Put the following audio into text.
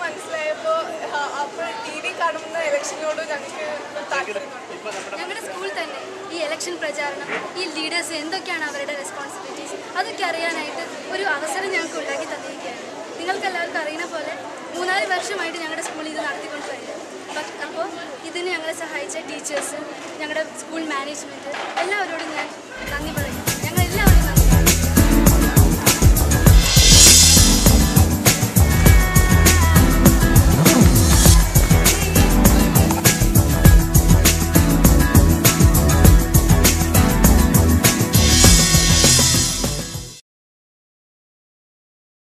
മനസ്സിലായപ്പോൾ അപ്പോൾ T V കാണുന്ന ഇലക്ഷനോട് ഞങ്ങൾക്ക് ഞങ്ങളുടെ സ്കൂളിൽ തന്നെ ഈ ഇലക്ഷൻ പ്രചാരണം ഈ ലീഡേഴ്സ് എന്തൊക്കെയാണ് അവരുടെ റെസ്പോൺസിബിലിറ്റീസ് അതൊക്കെ അറിയാനായിട്ട് ഒരു അവസരം ഞങ്ങൾക്ക് ഉണ്ടാക്കി തന്നിരിക്കുകയാണ്. നിങ്ങൾക്ക് എല്ലാവർക്കും അറിയുന്ന പോലെ 3-4 വർഷമായിട്ട് ഞങ്ങളുടെ സ്കൂളിൽ ഇത് നടത്തിക്കൊണ്ട് വരുന്നത്. അപ്പോൾ ഇതിന് ഞങ്ങളെ സഹായിച്ച ടീച്ചേഴ്സ്, ഞങ്ങളുടെ സ്കൂൾ മാനേജ്മെൻറ്റ് എല്ലാവരോടും ഞാൻ നന്ദി പറയുന്നു.